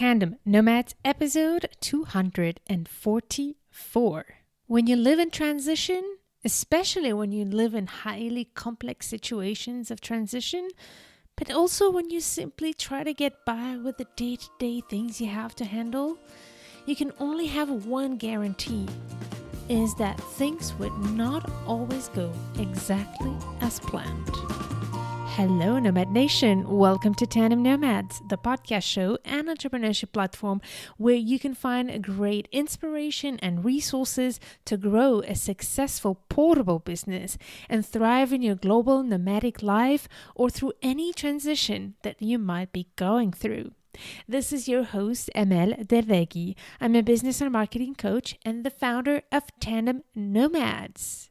Tandem Nomads episode 244. When you live in transition, especially when you live in highly complex situations of transition, but also when you simply try to get by with the day-to-day things you have to handle, you can only have one guarantee, is that things would not always go exactly as planned. Hello, Nomad Nation. Welcome to Tandem Nomads, the podcast show and entrepreneurship platform where you can find great inspiration and resources to grow a successful portable business and thrive in your global nomadic life or through any transition that you might be going through. This is your host, Emel Dervegi. I'm a business and marketing coach and the founder of Tandem Nomads.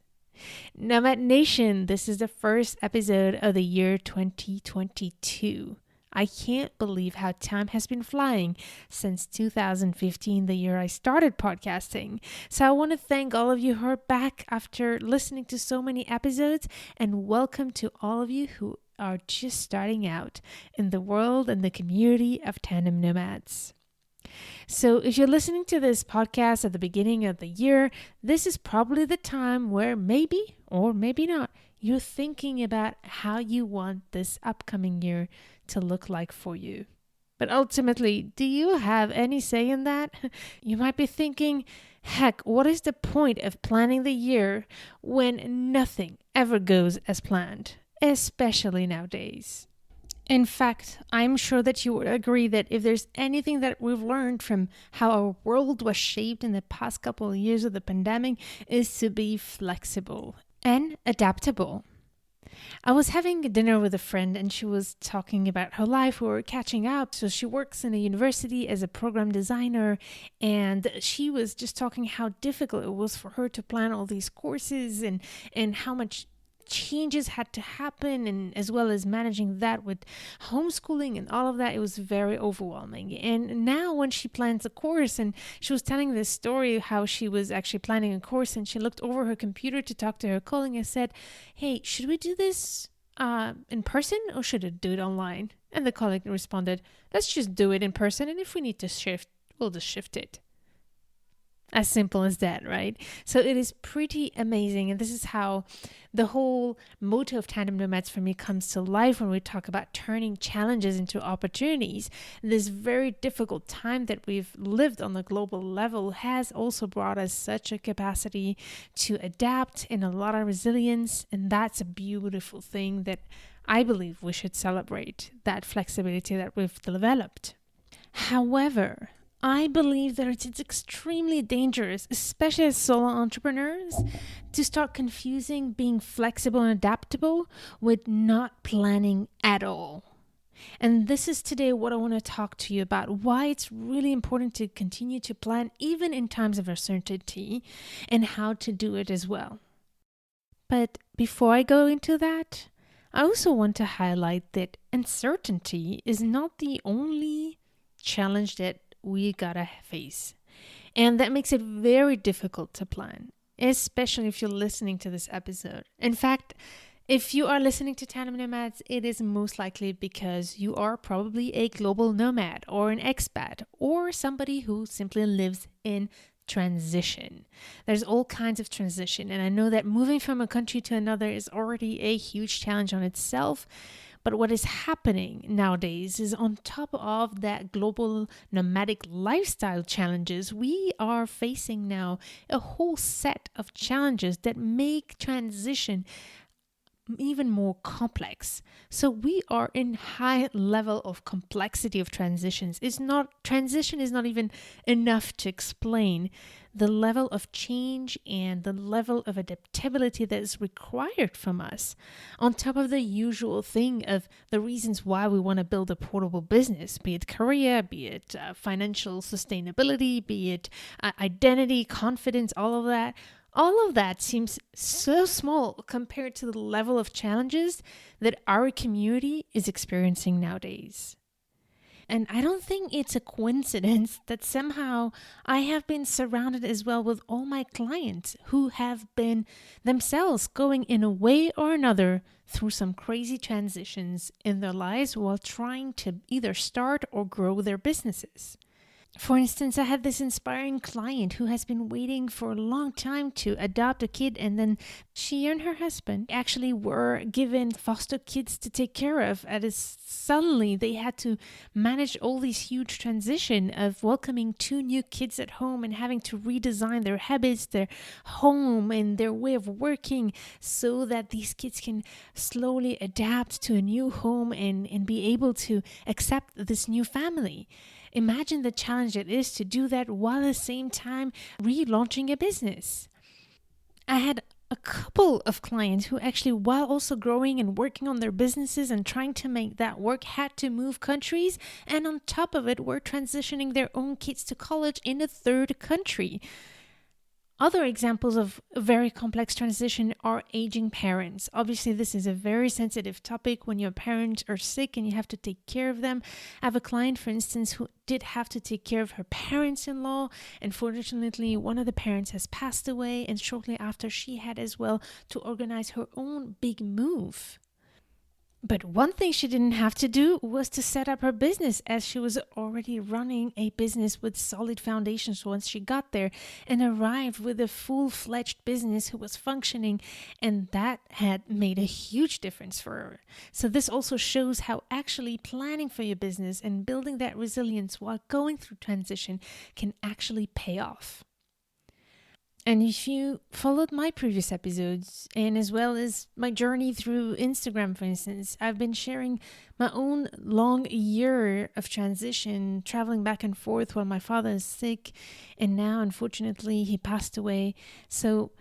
Nomad Nation, this is the first episode of the year 2022. I can't believe how time has been flying since 2015, the year I started podcasting. So I want to thank all of you who are back after listening to so many episodes, and welcome to all of you who are just starting out in the world and the community of Tandem Nomads. So if you're listening to this podcast at the beginning of the year, this is probably the time where maybe or maybe not, you're thinking about how you want this upcoming year to look like for you. But ultimately, do you have any say in that? You might be thinking, heck, what is the point of planning the year when nothing ever goes as planned, especially nowadays? In fact, I'm sure that you would agree that if there's anything that we've learned from how our world was shaped in the past couple of years of the pandemic is to be flexible and adaptable. I was having a dinner with a friend and she was talking about her life. We were catching up. So she works in a university as a program designer, and she was just talking how difficult it was for her to plan all these courses and how much changes had to happen, and as well as managing that with homeschooling and all of that. It was very overwhelming. And now when she plans a course, and she was telling this story how she was actually planning a course and she looked over her computer to talk to her colleague and said, hey, should we do this in person or should I do it online? And the colleague responded, let's just do it in person, and if we need to shift, we'll just shift it. As simple as that, right? So it is pretty amazing. And this is how the whole motto of Tandem Nomads for me comes to life when we talk about turning challenges into opportunities. This very difficult time that we've lived on the global level has also brought us such a capacity to adapt and a lot of resilience. And that's a beautiful thing that I believe we should celebrate, that flexibility that we've developed. However, I believe that it's extremely dangerous, especially as solo entrepreneurs, to start confusing being flexible and adaptable with not planning at all. And this is today what I want to talk to you about, why it's really important to continue to plan even in times of uncertainty and how to do it as well. But before I go into that, I also want to highlight that uncertainty is not the only challenge that we gotta face. And that makes it very difficult to plan, especially if you're listening to this episode. In fact, if you are listening to Tandem Nomads, it is most likely because you are probably a global nomad or an expat or somebody who simply lives in transition. There's all kinds of transition. And I know that moving from a country to another is already a huge challenge on itself. But what is happening nowadays is on top of that global nomadic lifestyle challenges, we are facing now a whole set of challenges that make transition even more complex. So we are in high level of complexity of transitions. Transition is not even enough to explain the level of change and the level of adaptability that is required from us, on top of the usual thing of the reasons why we want to build a portable business, be it career, be it financial sustainability, be it identity, confidence, all of that. All of that seems so small compared to the level of challenges that our community is experiencing nowadays. And I don't think it's a coincidence that somehow I have been surrounded as well with all my clients who have been themselves going in a way or another through some crazy transitions in their lives while trying to either start or grow their businesses. For instance, I had this inspiring client who has been waiting for a long time to adopt a kid, and then she and her husband actually were given foster kids to take care of. And suddenly they had to manage all these huge transition of welcoming two new kids at home and having to redesign their habits, their home, and their way of working so that these kids can slowly adapt to a new home and be able to accept this new family. Imagine the challenge it is to do that while at the same time relaunching a business. I had a couple of clients who actually, while also growing and working on their businesses and trying to make that work, had to move countries, and on top of it, were transitioning their own kids to college in a third country. Other examples of very complex transition are aging parents. Obviously, this is a very sensitive topic when your parents are sick and you have to take care of them. I have a client, for instance, who did have to take care of her parents-in-law. Unfortunately, one of the parents has passed away, and shortly after, she had as well to organize her own big move. But one thing she didn't have to do was to set up her business, as she was already running a business with solid foundations once she got there and arrived with a full-fledged business who was functioning, and that had made a huge difference for her. So this also shows how actually planning for your business and building that resilience while going through transition can actually pay off. And if you followed my previous episodes, and as well as my journey through Instagram, for instance, I've been sharing my own long year of transition, traveling back and forth while my father is sick, and now, unfortunately, he passed away. So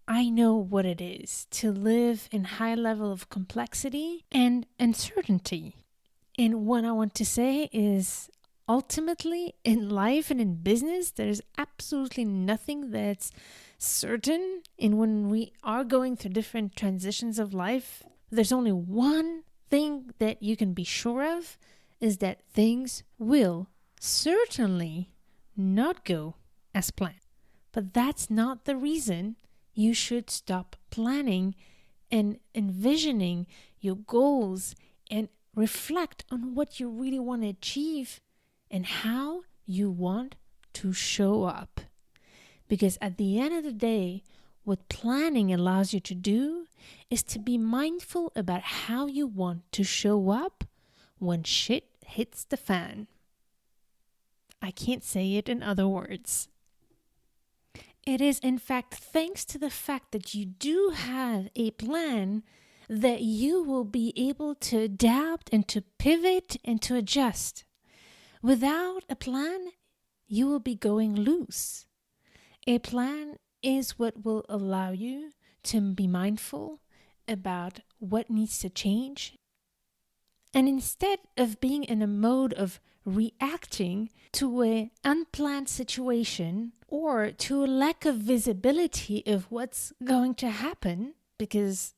I know what it is to live in high level of complexity and uncertainty. And what I want to say is, ultimately, in life and in business, there's absolutely nothing that's certain. And when we are going through different transitions of life, there's only one thing that you can be sure of, is that things will certainly not go as planned. But that's not the reason you should stop planning and envisioning your goals and reflect on what you really want to achieve and how you want to show up. Because at the end of the day, what planning allows you to do is to be mindful about how you want to show up when shit hits the fan. I can't say it in other words. It is, in fact, thanks to the fact that you do have a plan that you will be able to adapt and to pivot and to adjust. Without a plan, you will be going loose. A plan is what will allow you to be mindful about what needs to change. And instead of being in a mode of reacting to an unplanned situation or to a lack of visibility of what's going to happen, because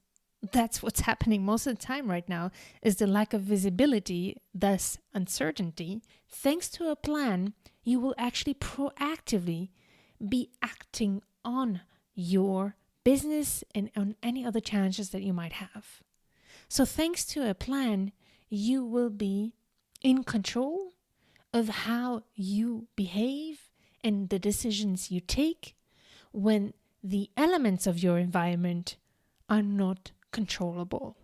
that's what's happening most of the time right now, is the lack of visibility, thus uncertainty. Thanks to a plan, you will actually proactively be acting on your business and on any other challenges that you might have. So thanks to a plan, you will be in control of how you behave and the decisions you take when the elements of your environment are not controllable.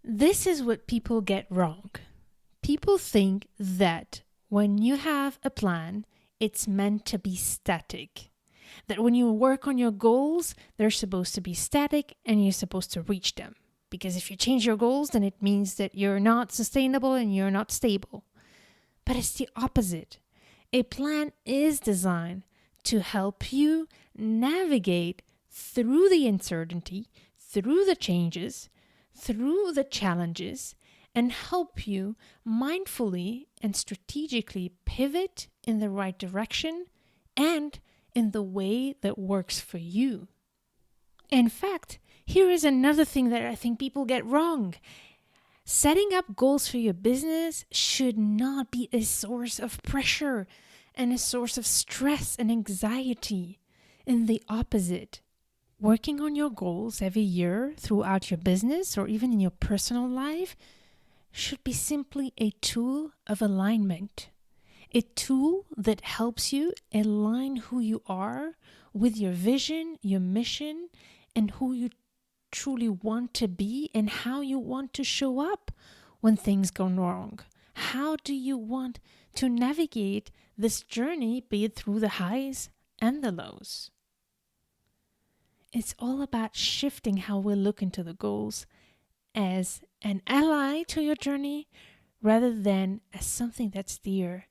This is what people get wrong. People think that when you have a plan, it's meant to be static. That when you work on your goals, they're supposed to be static and you're supposed to reach them. Because if you change your goals, then it means that you're not sustainable and you're not stable. But it's the opposite. A plan is designed to help you navigate through the uncertainty, through the changes, through the challenges, and help you mindfully and strategically pivot in the right direction and in the way that works for you. In fact, here is another thing that I think people get wrong. Setting up goals for your business should not be a source of pressure and a source of stress and anxiety. In the opposite, working on your goals every year throughout your business or even in your personal life should be simply a tool of alignment. A tool that helps you align who you are with your vision, your mission, and who you truly want to be and how you want to show up when things go wrong. How do you want to navigate this journey, be it through the highs and the lows? It's all about shifting how we look into the goals as an ally to your journey rather than as something that's there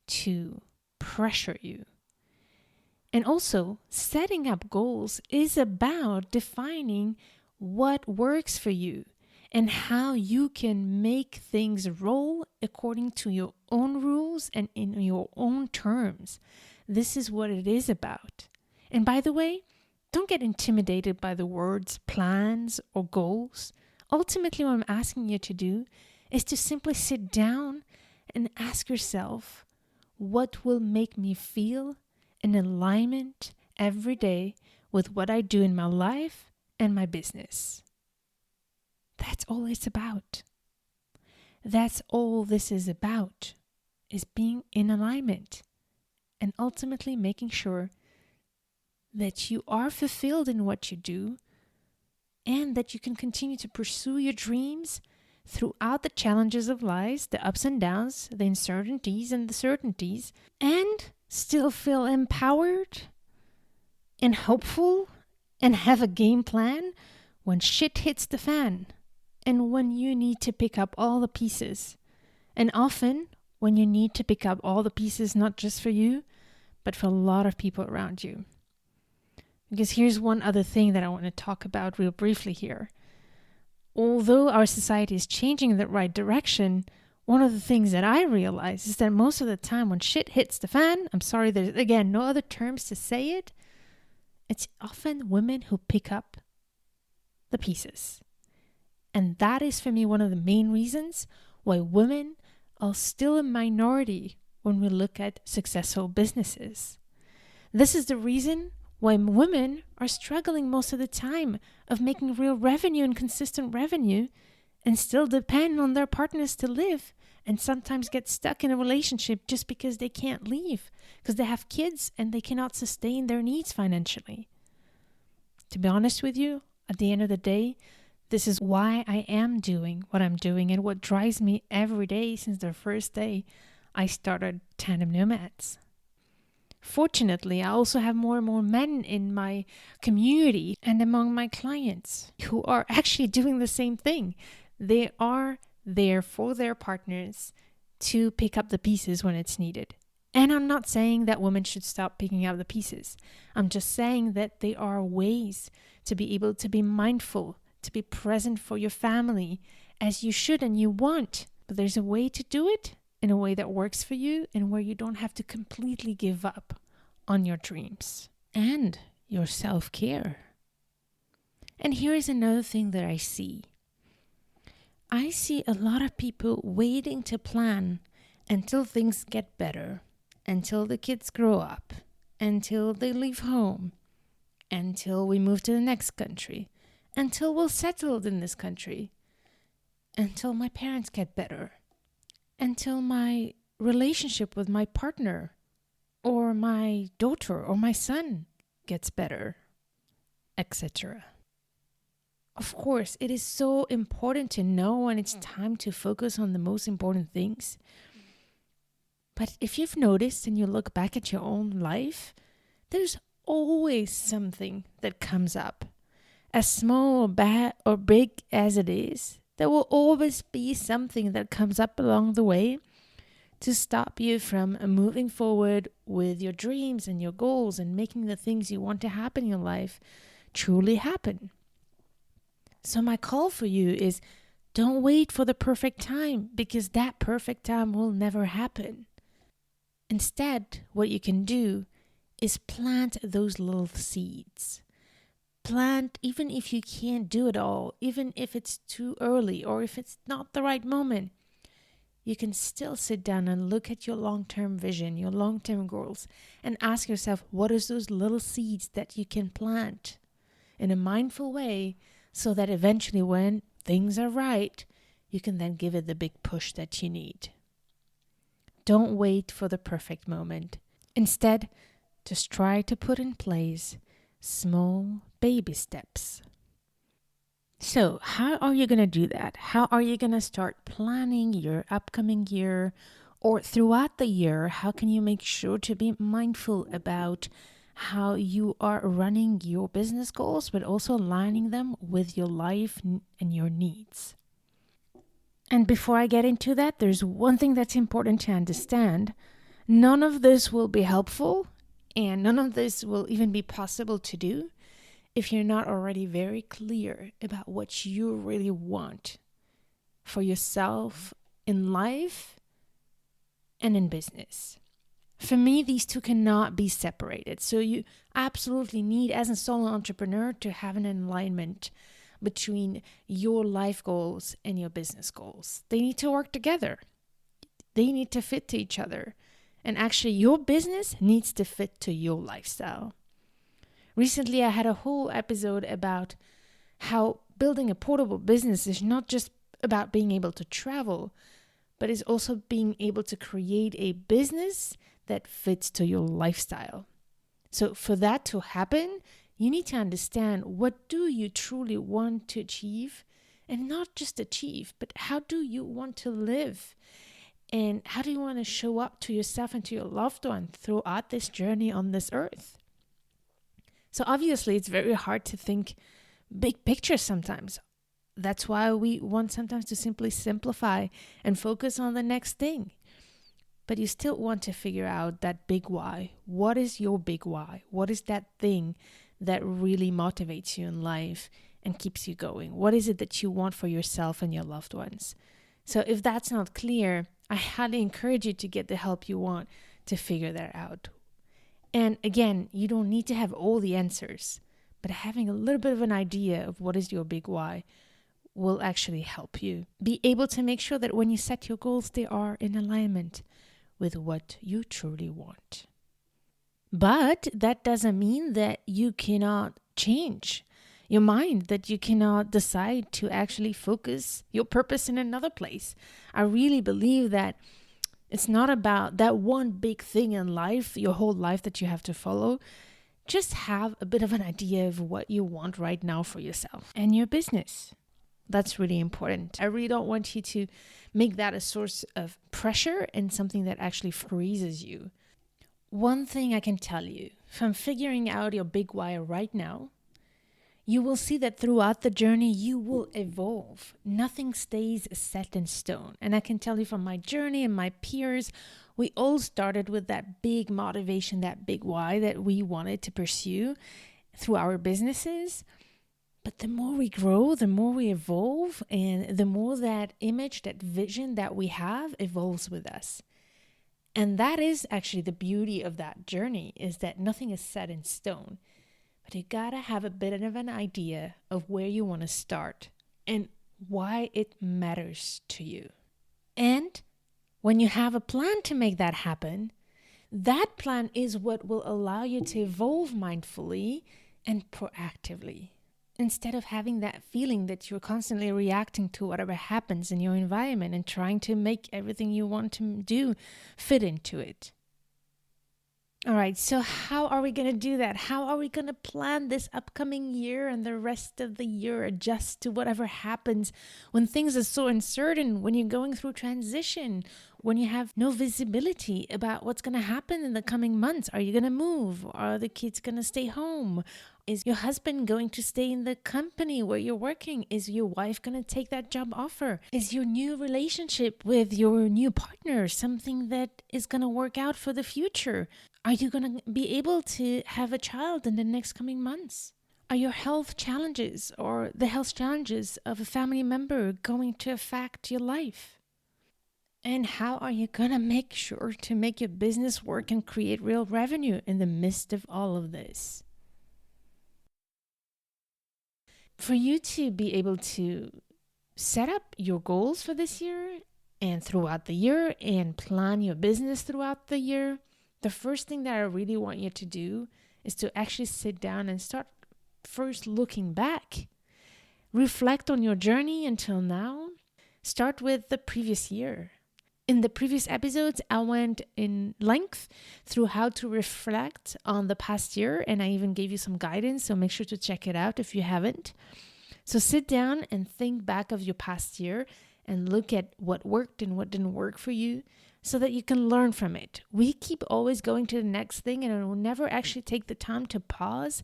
to pressure you. And also, setting up goals is about defining what works for you and how you can make things roll according to your own rules and in your own terms. This is what it is about. And by the way, don't get intimidated by the words plans or goals. Ultimately, what I'm asking you to do is to simply sit down and ask yourself, what will make me feel in alignment every day with what I do in my life and my business? That's all it's about. That's all this is about, is being in alignment and ultimately making sure that you are fulfilled in what you do and that you can continue to pursue your dreams throughout the challenges of life, the ups and downs, the uncertainties and the certainties, and still feel empowered and hopeful and have a game plan when shit hits the fan and when you need to pick up all the pieces. And often when you need to pick up all the pieces, not just for you, but for a lot of people around you. Because here's one other thing that I want to talk about real briefly here. Although our society is changing in the right direction, one of the things that I realize is that most of the time when shit hits the fan, I'm sorry, there's again no other terms to say it, it's often women who pick up the pieces. And that is for me one of the main reasons why women are still a minority when we look at successful businesses. This is the reason why women are struggling most of the time of making real revenue and consistent revenue and still depend on their partners to live and sometimes get stuck in a relationship just because they can't leave because they have kids and they cannot sustain their needs financially. To be honest with you, at the end of the day, this is why I am doing what I'm doing and what drives me every day since the first day I started Tandem Nomads. Fortunately, I also have more and more men in my community and among my clients who are actually doing the same thing. They are there for their partners to pick up the pieces when it's needed. And I'm not saying that women should stop picking up the pieces. I'm just saying that there are ways to be able to be mindful, to be present for your family as you should and you want. But there's a way to do it in a way that works for you and where you don't have to completely give up on your dreams and your self-care. And here is another thing that I see. I see a lot of people waiting to plan until things get better, until the kids grow up, until they leave home, until we move to the next country, until we're settled in this country, until my parents get better, until my relationship with my partner or my daughter or my son gets better, etc. Of course, it is so important to know when it's time to focus on the most important things. But if you've noticed and you look back at your own life, there's always something that comes up. As small or bad or big as it is, there will always be something that comes up along the way to stop you from moving forward with your dreams and your goals and making the things you want to happen in your life truly happen. So my call for you is don't wait for the perfect time because that perfect time will never happen. Instead, what you can do is plant those little seeds. Plan even if you can't do it all, even if it's too early or if it's not the right moment. You can still sit down and look at your long-term vision, your long-term goals, and ask yourself, what is those little seeds that you can plant in a mindful way so that eventually when things are right, you can then give it the big push that you need. Don't wait for the perfect moment. Instead, just try to put in place small baby steps. So, how are you going to do that? How are you going to start planning your upcoming year or throughout the year? How can you make sure to be mindful about how you are running your business goals, but also aligning them with your life and your needs? And before I get into that, there's one thing that's important to understand. None of this will be helpful, and none of this will even be possible to do if you're not already very clear about what you really want for yourself in life and in business. For me, these two cannot be separated. So you absolutely need, as a solo entrepreneur, to have an alignment between your life goals and your business goals. They need to work together. They need to fit to each other. And actually, your business needs to fit to your lifestyle. Recently, I had a whole episode about how building a portable business is not just about being able to travel, but is also being able to create a business that fits to your lifestyle. So for that to happen, you need to understand, what do you truly want to achieve? And not just achieve, but how do you want to live? And how do you want to show up to yourself and to your loved one throughout this journey on this earth? So obviously, it's very hard to think big picture sometimes. That's why we want sometimes to simply simplify and focus on the next thing. But you still want to figure out that big why. What is your big why? What is that thing that really motivates you in life and keeps you going? What is it that you want for yourself and your loved ones? So if that's not clear, I highly encourage you to get the help you want to figure that out. And again, you don't need to have all the answers, but having a little bit of an idea of what is your big why will actually help you be able to make sure that when you set your goals, they are in alignment with what you truly want. But that doesn't mean that you cannot change your mind, that you cannot decide to actually focus your purpose in another place. I really believe that it's not about that one big thing in life, your whole life that you have to follow. Just have a bit of an idea of what you want right now for yourself and your business. That's really important. I really don't want you to make that a source of pressure and something that actually freezes you. One thing I can tell you, from figuring out your big why right now, you will see that throughout the journey, you will evolve. Nothing stays set in stone. And I can tell you from my journey and my peers, we all started with that big motivation, that big why that we wanted to pursue through our businesses. But the more we grow, the more we evolve, and the more that image, that vision that we have evolves with us. And that is actually the beauty of that journey, is that nothing is set in stone. But you gotta have a bit of an idea of where you want to start and why it matters to you. And when you have a plan to make that happen, that plan is what will allow you to evolve mindfully and proactively. Instead of having that feeling that you're constantly reacting to whatever happens in your environment and trying to make everything you want to do fit into it. All right, so how are we going to do that? How are we going to plan this upcoming year and the rest of the year, adjust to whatever happens when things are so uncertain, when you're going through transition, when you have no visibility about what's going to happen in the coming months? Are you going to move? Are the kids going to stay home? Is your husband going to stay in the company where you're working? Is your wife going to take that job offer? Is your new relationship with your new partner something that is going to work out for the future? Are you going to be able to have a child in the next coming months? Are your health challenges or the health challenges of a family member going to affect your life? And how are you going to make sure to make your business work and create real revenue in the midst of all of this? for you to be able to set up your goals for this year and throughout the year and plan your business throughout the year, the first thing that I really want you to do is to actually sit down and start first looking back. Reflect on your journey until now. Start with the previous year. In the previous episodes, I went in length through how to reflect on the past year, and I even gave you some guidance, so make sure to check it out if you haven't. So sit down and think back of your past year and look at what worked and what didn't work for you so that you can learn from it. We keep always going to the next thing and we'll never actually take the time to pause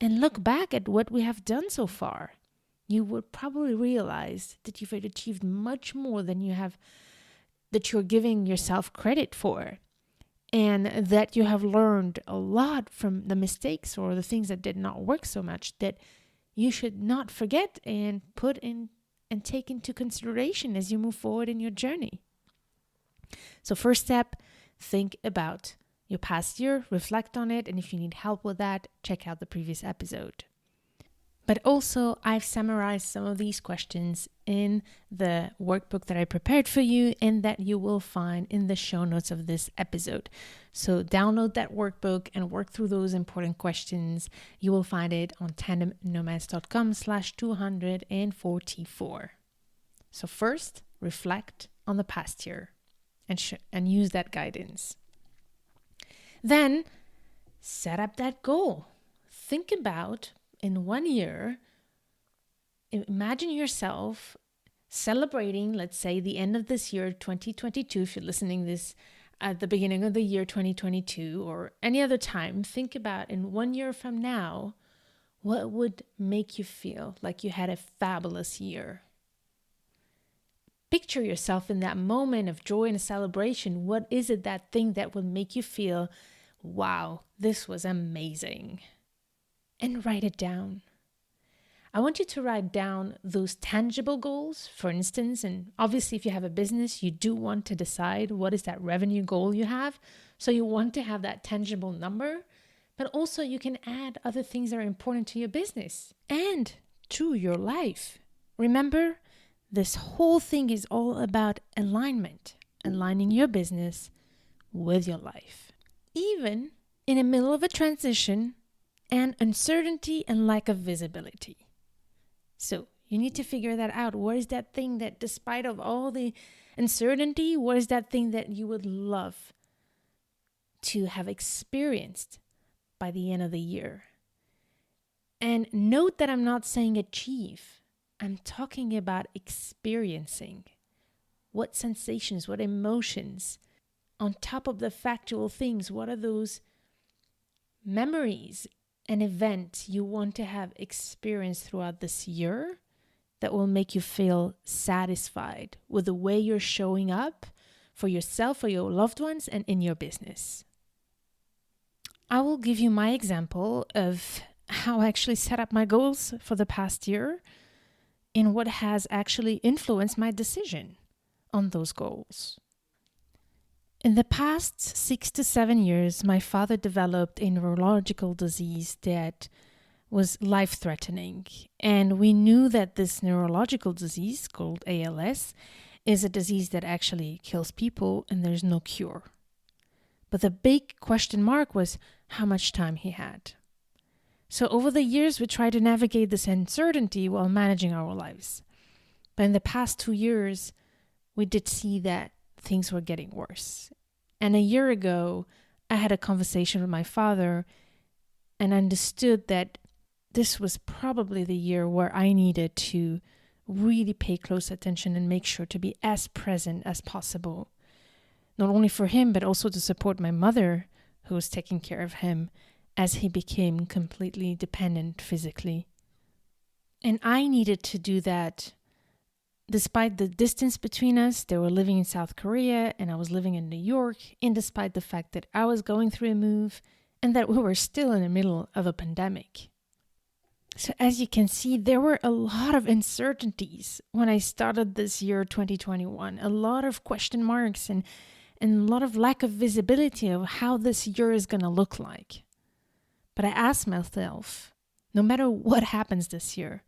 and look back at what we have done so far. You would probably realize that you've achieved much more than that you're giving yourself credit for, and that you have learned a lot from the mistakes or the things that did not work so much that you should not forget and put in and take into consideration as you move forward in your journey. So first step, think about your past year, reflect on it, and if you need help with that, check out the previous episode. But also, I've summarized some of these questions in the workbook that I prepared for you and that you will find in the show notes of this episode. So download that workbook and work through those important questions. You will find it on tandemnomads.com/244. So first, reflect on the past year and use that guidance. Then, set up that goal. Think about in 1 year, imagine yourself celebrating, let's say, the end of this year, 2022, if you're listening this at the beginning of the year 2022 or any other time. Think about in 1 year from now, what would make you feel like you had a fabulous year? Picture yourself in that moment of joy and celebration. What is it, that thing that would make you feel, wow, this was amazing? And write it down. I want you to write down those tangible goals, for instance, and obviously if you have a business, you do want to decide what is that revenue goal you have. So you want to have that tangible number, but also you can add other things that are important to your business and to your life. Remember, this whole thing is all about alignment, aligning your business with your life. Even in the middle of a transition, and uncertainty and lack of visibility. So you need to figure that out. What is that thing that, despite of all the uncertainty, what is that thing that you would love to have experienced by the end of the year? And note that I'm not saying achieve. I'm talking about experiencing. What sensations, what emotions, on top of the factual things, what are those memories, an event you want to have experienced throughout this year that will make you feel satisfied with the way you're showing up for yourself, for your loved ones, and in your business. I will give you my example of how I actually set up my goals for the past year and what has actually influenced my decision on those goals. In the past 6 to 7 years, my father developed a neurological disease that was life-threatening. And we knew that this neurological disease, called ALS, is a disease that actually kills people and there's no cure. But the big question mark was how much time he had. So over the years, we tried to navigate this uncertainty while managing our lives. But in the past 2 years, we did see that things were getting worse. And a year ago, I had a conversation with my father and understood that this was probably the year where I needed to really pay close attention and make sure to be as present as possible. Not only for him, but also to support my mother, who was taking care of him as he became completely dependent physically. And I needed to do that despite the distance between us. They were living in South Korea and I was living in New York, and despite the fact that I was going through a move and that we were still in the middle of a pandemic. So as you can see, there were a lot of uncertainties when I started this year 2021, a lot of question marks and a lot of lack of visibility of how this year is going to look like. But I asked myself, no matter what happens this year,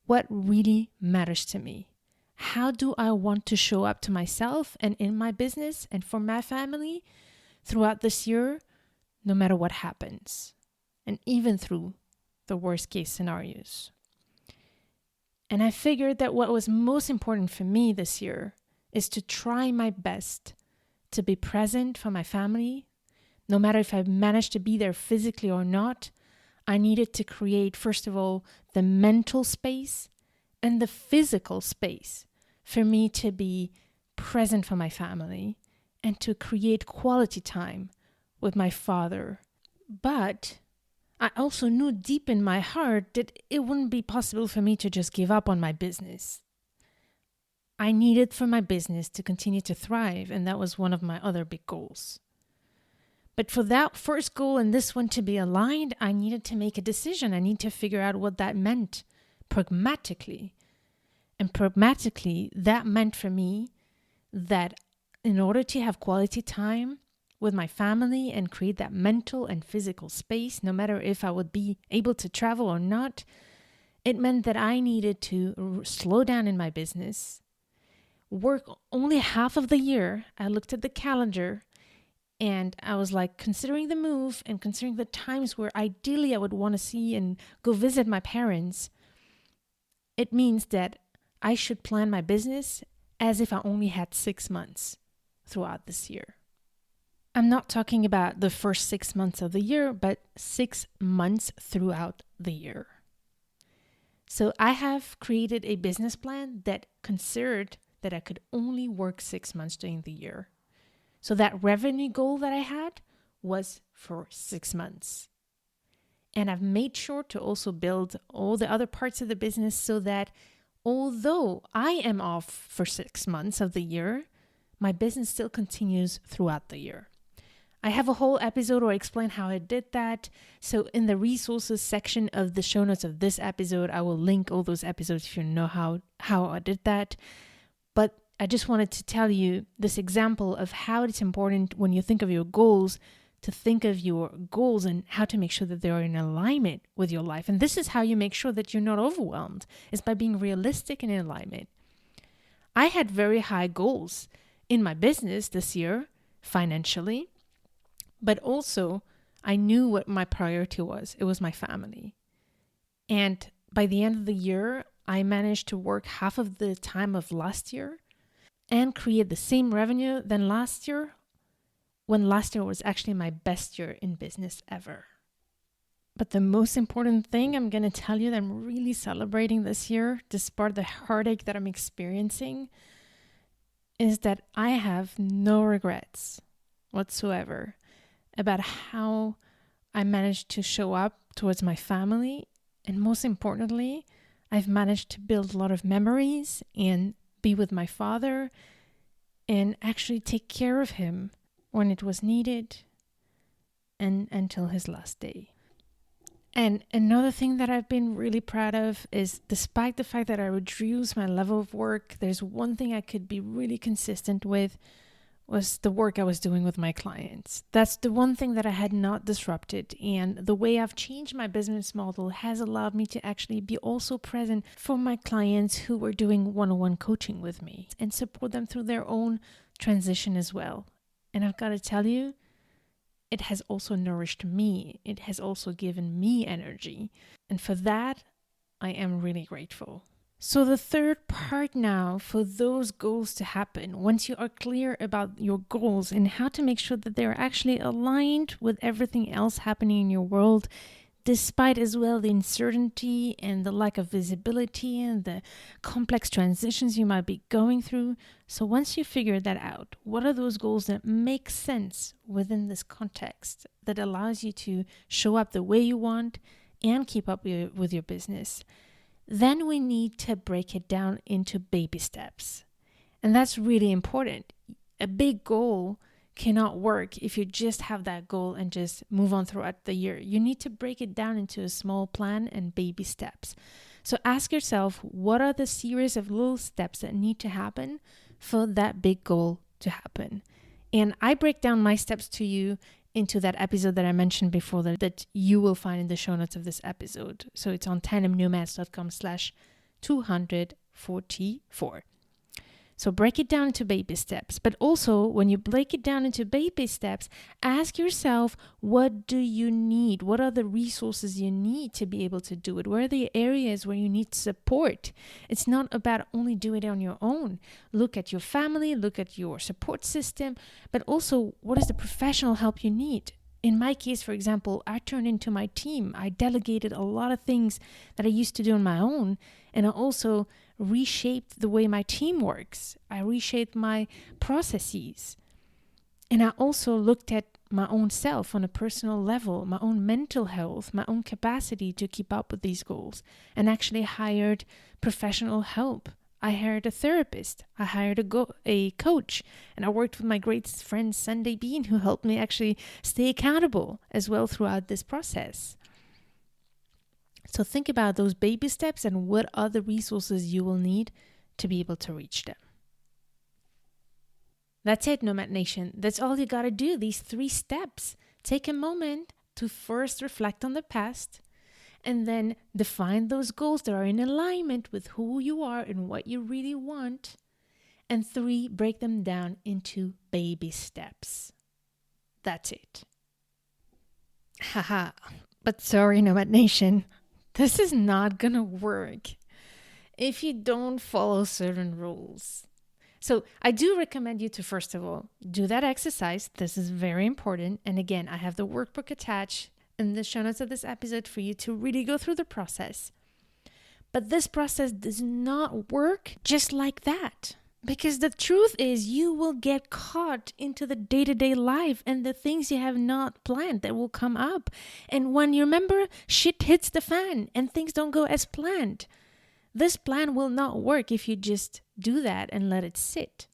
what really matters to me. How do I want to show up to myself and in my business and for my family throughout this year, no matter what happens, and even through the worst case scenarios. And I figured that what was most important for me this year is to try my best to be present for my family. No matter if I managed to be there physically or not, I needed to create, first of all, the mental space and the physical space for me to be present for my family and to create quality time with my father. But I also knew deep in my heart that it wouldn't be possible for me to just give up on my business. I needed for my business to continue to thrive, and that was one of my other big goals. But for that first goal and this one to be aligned, I needed to make a decision. I need to figure out what that meant pragmatically. And pragmatically, that meant for me that in order to have quality time with my family and create that mental and physical space, no matter if I would be able to travel or not, it meant that I needed to slow down in my business, work only half of the year. I looked at the calendar and I was like considering the move and considering the times where ideally I would want to see and go visit my parents. It means that I should plan my business as if I only had 6 months throughout this year. I'm not talking about the first 6 months of the year, but 6 months throughout the year. So I have created a business plan that considered that I could only work 6 months during the year. So that revenue goal that I had was for 6 months. And I've made sure to also build all the other parts of the business so that although I am off for 6 months of the year, my business still continues throughout the year. I have a whole episode where I explain how I did that. So in the resources section of the show notes of this episode, I will link all those episodes if you know how I did that. But I just wanted to tell you this example of how it's important when you think of your goals to think of your goals and how to make sure that they are in alignment with your life. And this is how you make sure that you're not overwhelmed, is by being realistic and in alignment. I had very high goals in my business this year, financially, but also I knew what my priority was. It was my family. And by the end of the year, I managed to work half of the time of last year and create the same revenue than last year, when last year was actually my best year in business ever. But the most important thing I'm going to tell you that I'm really celebrating this year, despite the heartache that I'm experiencing, is that I have no regrets whatsoever about how I managed to show up towards my family. And most importantly, I've managed to build a lot of memories and be with my father and actually take care of him when it was needed and until his last day. And another thing that I've been really proud of is, despite the fact that I reduced my level of work, there's one thing I could be really consistent with, was the work I was doing with my clients. That's the one thing that I had not disrupted. And the way I've changed my business model has allowed me to actually be also present for my clients who were doing one-on-one coaching with me and support them through their own transition as well. And I've got to tell you, it has also nourished me. It has also given me energy. And for that, I am really grateful. So the third part now, for those goals to happen, once you are clear about your goals and how to make sure that they're actually aligned with everything else happening in your world, despite as well the uncertainty and the lack of visibility and the complex transitions you might be going through. So once you figure that out, what are those goals that make sense within this context that allows you to show up the way you want and keep up with your business? Then we need to break it down into baby steps. And that's really important. A big goal cannot work if you just have that goal and just move on throughout the year. You need to break it down into a small plan and baby steps. So ask yourself, what are the series of little steps that need to happen for that big goal to happen? And I break down my steps to you into that episode that I mentioned before that you will find in the show notes of this episode. So it's on tandemnomads.com/ TN244. So break it down into baby steps. But also, when you break it down into baby steps, ask yourself, what do you need? What are the resources you need to be able to do it? Where are the areas where you need support? It's not about only doing it on your own. Look at your family, look at your support system, but also, what is the professional help you need? In my case, for example, I turned into my team. I delegated a lot of things that I used to do on my own. And I also reshaped the way my team works. I reshaped my processes. And I also looked at my own self on a personal level, my own mental health, my own capacity to keep up with these goals, and actually hired professional help. I hired a therapist. I hired a coach. And I worked with my great friend, Sunday Bean, who helped me actually stay accountable as well throughout this process. So think about those baby steps and what are the resources you will need to be able to reach them. That's it, Nomad Nation. That's all you got to do, these 3 steps. Take a moment to first reflect on the past and then define those goals that are in alignment with who you are and what you really want. And 3, break them down into baby steps. That's it. Haha. But sorry, Nomad Nation. This is not gonna work if you don't follow certain rules. So I do recommend you to, first of all, do that exercise. This is very important. And again, I have the workbook attached in the show notes of this episode for you to really go through the process. But this process does not work just like that. Because the truth is, you will get caught into the day-to-day life and the things you have not planned that will come up. And when you remember, shit hits the fan and things don't go as planned. This plan will not work if you just do that and let it sit.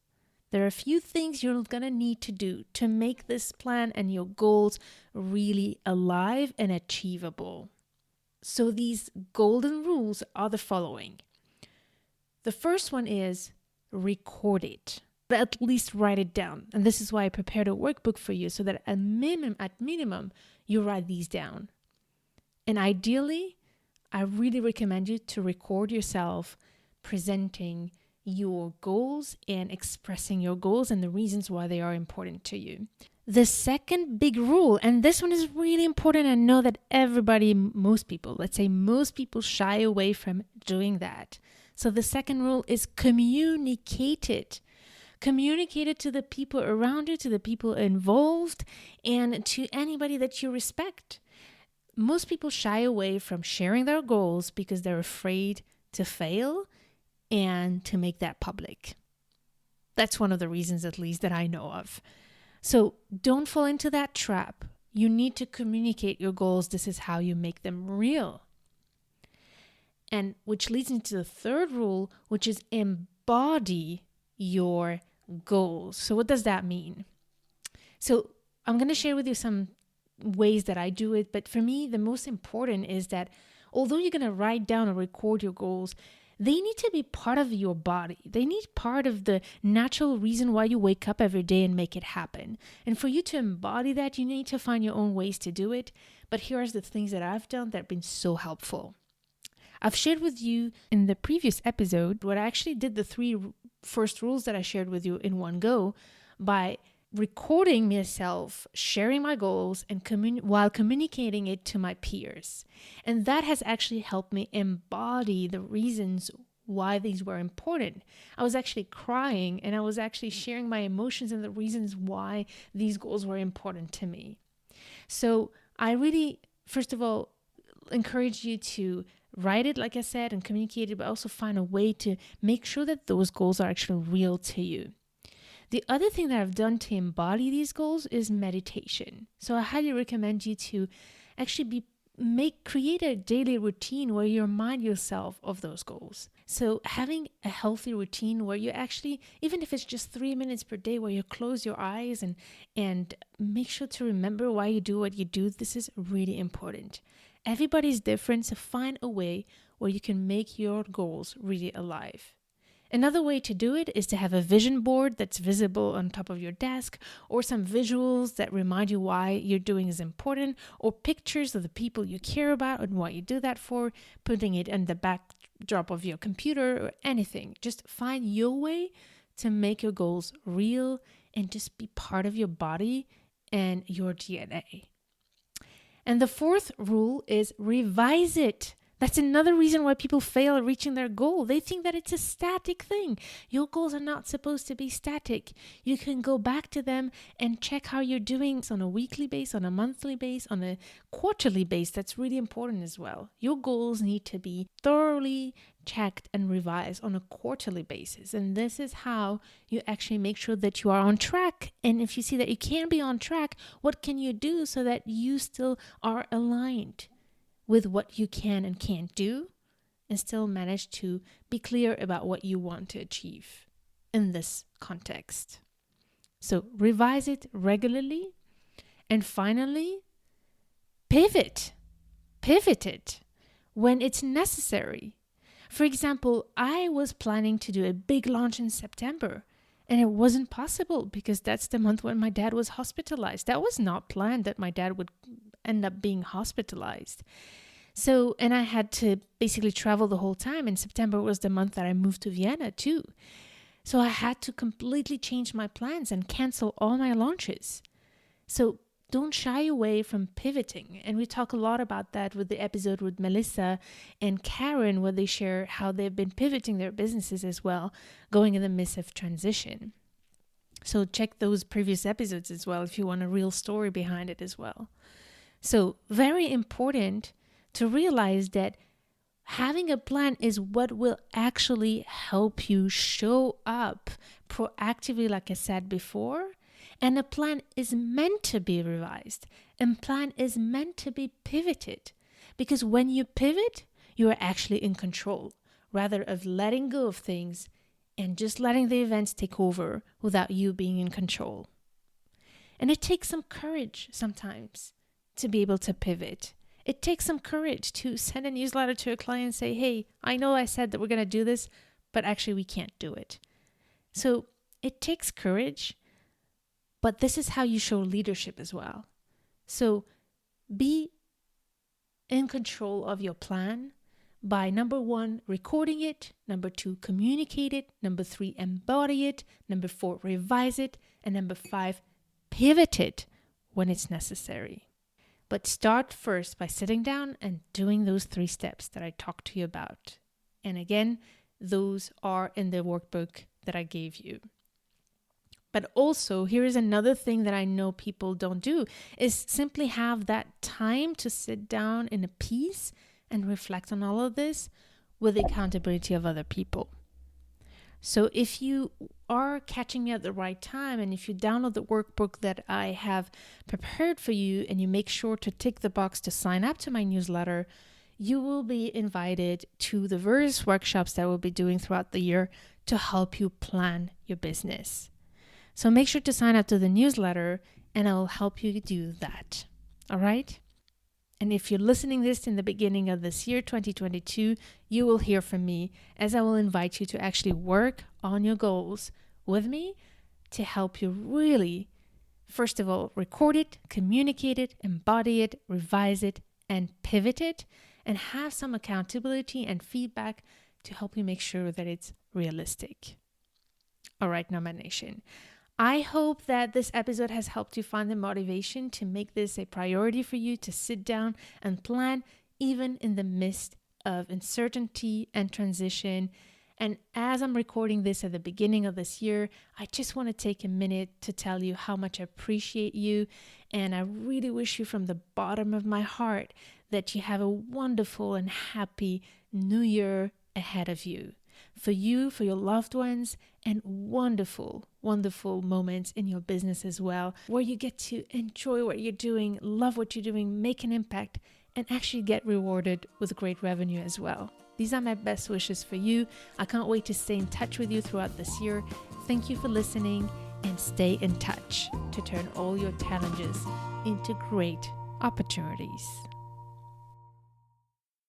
There are a few things you're going to need to do to make this plan and your goals really alive and achievable. So these golden rules are the following. The first one is record it. At least write it down. And this is why I prepared a workbook for you, so that at minimum, you write these down. And ideally, I really recommend you to record yourself presenting your goals and expressing your goals and the reasons why they are important to you. The second big rule, and this one is really important, I know that most people shy away from doing that. So the second rule is communicate it. Communicate it to the people around you, to the people involved, and to anybody that you respect. Most people shy away from sharing their goals because they're afraid to fail and to make that public. That's one of the reasons, at least, that I know of. So don't fall into that trap. You need to communicate your goals. This is how you make them real. And which leads into the third rule, which is embody your goals. So what does that mean? So I'm going to share with you some ways that I do it. But for me, the most important is that although you're going to write down or record your goals, they need to be part of your body. They need part of the natural reason why you wake up every day and make it happen. And for you to embody that, you need to find your own ways to do it. But here are the things that I've done that have been so helpful. I've shared with you in the previous episode what I actually did the 3 first rules that I shared with you in one go by recording myself, sharing my goals, and while communicating it to my peers. And that has actually helped me embody the reasons why these were important. I was actually crying and I was actually sharing my emotions and the reasons why these goals were important to me. So I really, first of all, encourage you to write it, like I said, and communicate it, but also find a way to make sure that those goals are actually real to you. The other thing that I've done to embody these goals is meditation. So I highly recommend you to actually create a daily routine where you remind yourself of those goals. So having a healthy routine where you actually, even if it's just 3 minutes per day, where you close your eyes and make sure to remember why you do what you do, this is really important. Everybody's different, so find a way where you can make your goals really alive. Another way to do it is to have a vision board that's visible on top of your desk, or some visuals that remind you why you're doing is important, or pictures of the people you care about and what you do that for, putting it in the drop of your computer or anything. Just find your way to make your goals real and just be part of your body and your DNA. And the fourth rule is revise it. That's another reason why people fail at reaching their goal. They think that it's a static thing. Your goals are not supposed to be static. You can go back to them and check how you're doing on a weekly basis, on a monthly basis, on a quarterly basis. That's really important as well. Your goals need to be thoroughly checked and revised on a quarterly basis. And this is how you actually make sure that you are on track. And if you see that you can't be on track, what can you do so that you still are aligned with what you can and can't do, and still manage to be clear about what you want to achieve in this context? So revise it regularly. And finally, pivot it when it's necessary. For example, I was planning to do a big launch in September, and it wasn't possible because that's the month when my dad was hospitalized. That was not planned, that my dad would end up being hospitalized. So, and I had to basically travel the whole time. And September was the month that I moved to Vienna too. So I had to completely change my plans and cancel all my launches. So don't shy away from pivoting. And we talk a lot about that with the episode with Melissa and Karen, where they share how they've been pivoting their businesses as well, going in the midst of transition. So check those previous episodes as well if you want a real story behind it as well. So very important to realize that having a plan is what will actually help you show up proactively, like I said before. And a plan is meant to be revised. And plan is meant to be pivoted. Because when you pivot, you are actually in control, rather of letting go of things and just letting the events take over without you being in control. And it takes some courage sometimes to be able to pivot. It takes some courage to send a newsletter to a client and say, hey, I know I said that we're going to do this, but actually we can't do it. So it takes courage, but this is how you show leadership as well. So be in control of your plan by, number 1, recording it, number 2, communicate it, number 3, embody it, number 4, revise it, and number 5, pivot it when it's necessary. But start first by sitting down and doing those 3 steps that I talked to you about. And again, those are in the workbook that I gave you. But also, here is another thing that I know people don't do, is simply have that time to sit down in a peace and reflect on all of this with the accountability of other people. So if you are catching me at the right time, and if you download the workbook that I have prepared for you, and you make sure to tick the box to sign up to my newsletter, you will be invited to the various workshops that we'll be doing throughout the year to help you plan your business. So make sure to sign up to the newsletter, and I will help you do that. All right? And if you're listening this in the beginning of this year, 2022, you will hear from me, as I will invite you to actually work on your goals with me to help you really, first of all, record it, communicate it, embody it, revise it, and pivot it, and have some accountability and feedback to help you make sure that it's realistic. All right, Nomad Nation. I hope that this episode has helped you find the motivation to make this a priority for you to sit down and plan, even in the midst of uncertainty and transition. And as I'm recording this at the beginning of this year, I just want to take a minute to tell you how much I appreciate you. And I really wish you from the bottom of my heart that you have a wonderful and happy new year ahead of you. For you, for your loved ones, and wonderful, wonderful moments in your business as well, where you get to enjoy what you're doing, love what you're doing, make an impact, and actually get rewarded with great revenue as well. These are my best wishes for you. I can't wait to stay in touch with you throughout this year. Thank you for listening, and stay in touch to turn all your challenges into great opportunities.